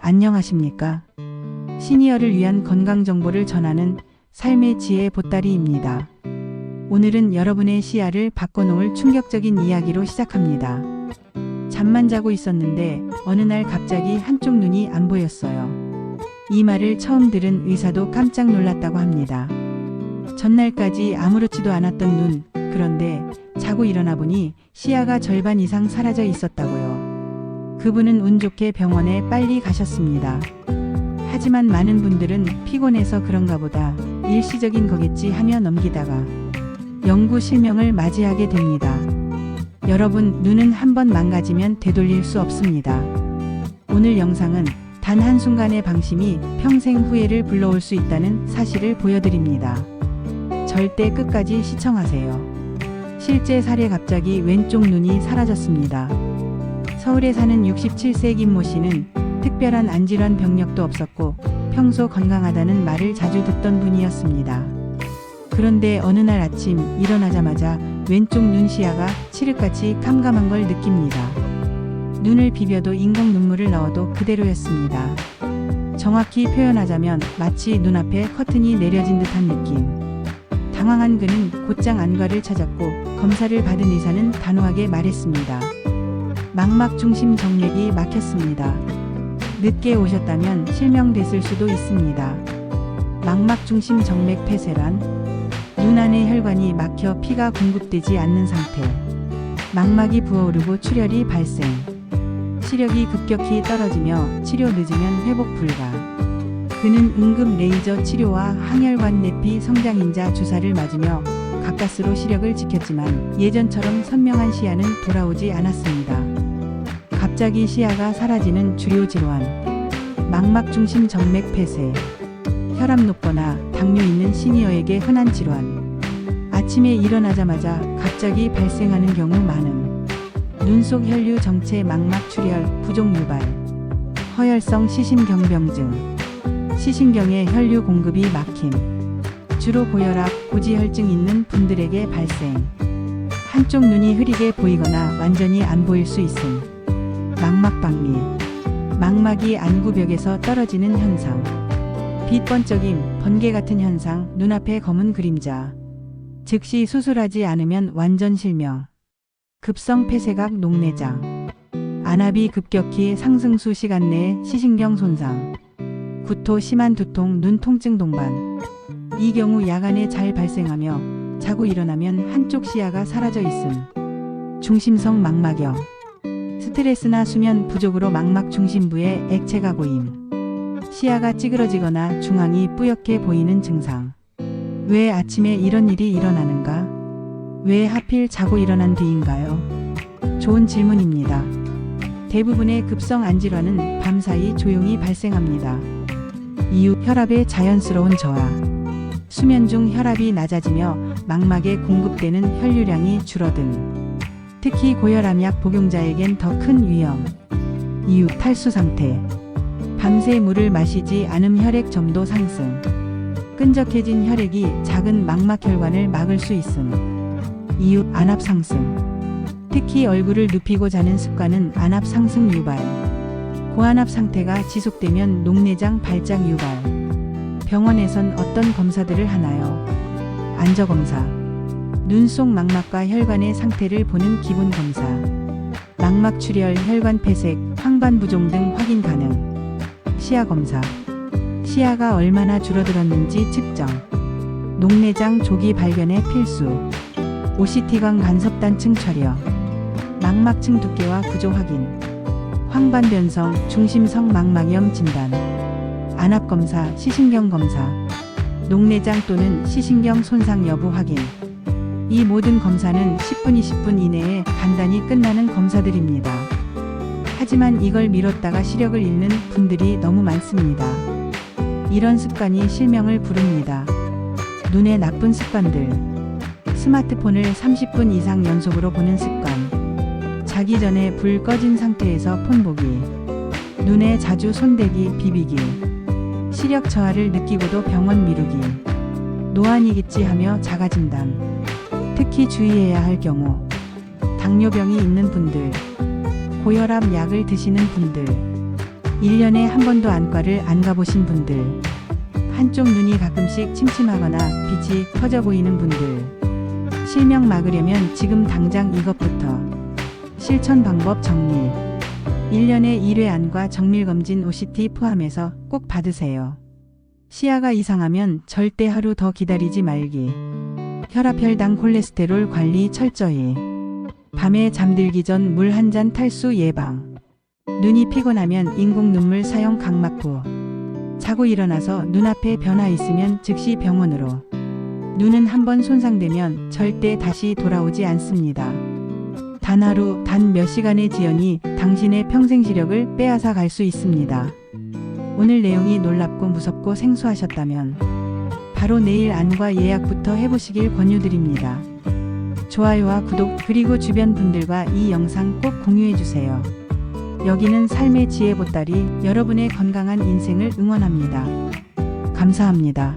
안녕하십니까? 시니어를 위한 건강 정보를 전하는 삶의 지혜 보따리입니다. 오늘은 여러분의 시야를 바꿔놓을 충격적인 이야기로 시작합니다. 잠만 자고 있었는데 어느 날 갑자기 한쪽 눈이 안 보였어요. 이 말을 처음 들은 의사도 깜짝 놀랐다고 합니다. 전날까지 아무렇지도 않았던 눈, 그런데 자고 일어나 보니 시야가 절반 이상 사라져 있었다고요. 그분은 운 좋게 병원에 빨리 가셨습니다. 하지만 많은 분들은 피곤해서 그런가 보다, 일시적인 거겠지 하며 넘기다가 영구 실명을 맞이하게 됩니다. 여러분, 눈은 한번 망가지면 되돌릴 수 없습니다. 오늘 영상은 단 한순간의 방심이 평생 후회를 불러올 수 있다는 사실을 보여드립니다. 절대 끝까지 시청하세요. 실제 사례, 갑자기 왼쪽 눈이 사라졌습니다. 서울에 사는 67세 김모 씨는 특별한 안질환 병력도 없었고 평소 건강하다는 말을 자주 듣던 분이었습니다. 그런데 어느 날 아침 일어나자마자 왼쪽 눈 시야가 칠흑같이 캄캄한 걸 느낍니다. 눈을 비벼도 인공 눈물을 넣어도 그대로였습니다. 정확히 표현하자면 마치 눈앞에 커튼이 내려진 듯한 느낌. 당황한 그는 곧장 안과를 찾았고 검사를 받은 의사는 단호하게 말했습니다. 망막 중심 정맥이 막혔습니다. 늦게 오셨다면 실명됐을 수도 있습니다. 망막 중심 정맥 폐쇄란 눈 안의 혈관이 막혀 피가 공급되지 않는 상태. 망막이 부어오르고 출혈이 발생. 시력이 급격히 떨어지며 치료 늦으면 회복 불가. 그는 응급 레이저 치료와 항혈관 내피 성장인자 주사를 맞으며 가까스로 시력을 지켰지만 예전처럼 선명한 시야는 돌아오지 않았습니다. 갑자기 시야가 사라지는 주요 질환, 망막 중심 정맥 폐쇄, 혈압 높거나 당뇨 있는 시니어에게 흔한 질환, 아침에 일어나자마자 갑자기 발생하는 경우 많음, 눈 속 혈류 정체, 망막 출혈, 부종 유발, 허혈성 시신경병증, 시신경의 혈류 공급이 막힘, 주로 고혈압, 고지혈증 있는 분들에게 발생, 한쪽 눈이 흐리게 보이거나 완전히 안 보일 수 있음, 망막박리, 망막이 안구벽에서 떨어지는 현상, 빛 번쩍임, 번개 같은 현상, 눈앞에 검은 그림자, 즉시 수술하지 않으면 완전 실명, 급성 폐쇄각 녹내장, 안압이 급격히 상승 시간 내에 시신경 손상, 구토, 심한 두통, 눈 통증 동반. 이 경우 야간에 잘 발생하며 자고 일어나면 한쪽 시야가 사라져 있음. 중심성 망막염, 스트레스나 수면 부족으로 망막 중심부에 액체가 고임. 시야가 찌그러지거나 중앙이 뿌옇게 보이는 증상. 왜 아침에 이런 일이 일어나는가? 왜 하필 자고 일어난 뒤인가요? 좋은 질문입니다. 대부분의 급성 안질환은 밤사이 조용히 발생합니다. 이유, 혈압의 자연스러운 저하. 수면 중 혈압이 낮아지며 망막에 공급되는 혈류량이 줄어듦. 특히 고혈압약 복용자에겐 더 큰 위험. 이유, 탈수 상태. 밤새 물을 마시지 않음 혈액 점도 상승. 끈적해진 혈액이 작은 망막 혈관을 막을 수 있음. 이유, 안압 상승. 특히 얼굴을 눕히고 자는 습관은 안압 상승 유발. 고안압 상태가 지속되면 녹내장 발작 유발. 병원에선 어떤 검사들을 하나요? 안저검사. 눈 속 망막과 혈관의 상태를 보는 기본 검사. 망막 출혈, 혈관 폐색, 황반 부종 등 확인 가능. 시야 검사. 시야가 얼마나 줄어들었는지 측정. 녹내장 조기 발견에 필수. OCT광 간섭단층 촬영. 망막층 두께와 구조 확인. 황반 변성, 중심성 망막염 진단. 안압 검사, 시신경 검사. 녹내장 또는 시신경 손상 여부 확인. 이 모든 검사는 10분, 20분 이내에 간단히 끝나는 검사들입니다. 하지만 이걸 미뤘다가 시력을 잃는 분들이 너무 많습니다. 이런 습관이 실명을 부릅니다. 눈의 나쁜 습관들. 스마트폰을 30분 이상 연속으로 보는 습관. 자기 전에 불 꺼진 상태에서 폰 보기. 눈에 자주 손대기, 비비기. 시력 저하를 느끼고도 병원 미루기. 노안이겠지 하며 자가진단. 특히 주의해야 할 경우, 당뇨병이 있는 분들, 고혈압 약을 드시는 분들, 1년에 한 번도 안과를 안 가보신 분들, 한쪽 눈이 가끔씩 침침하거나 빛이 커져 보이는 분들, 실명 막으려면 지금 당장 이것부터 실천 방법 정밀 1년에 1회 안과 정밀검진 OCT 포함해서 꼭 받으세요. 시야가 이상하면 절대 하루 더 기다리지 말기. 혈압, 혈당, 콜레스테롤 관리 철저히. 밤에 잠들기 전 물 한 잔 탈수 예방. 눈이 피곤하면 인공 눈물 사용 각막부. 자고 일어나서 눈앞에 변화 있으면 즉시 병원으로. 눈은 한번 손상되면 절대 다시 돌아오지 않습니다. 단 하루, 단 몇 시간의 지연이 당신의 평생 시력을 빼앗아 갈 수 있습니다. 오늘 내용이 놀랍고 무섭고 생소하셨다면 바로 내일 안과 예약부터 해보시길 권유드립니다. 좋아요와 구독 그리고 주변 분들과 이 영상 꼭 공유해주세요. 여기는 삶의 지혜 보따리, 여러분의 건강한 인생을 응원합니다. 감사합니다.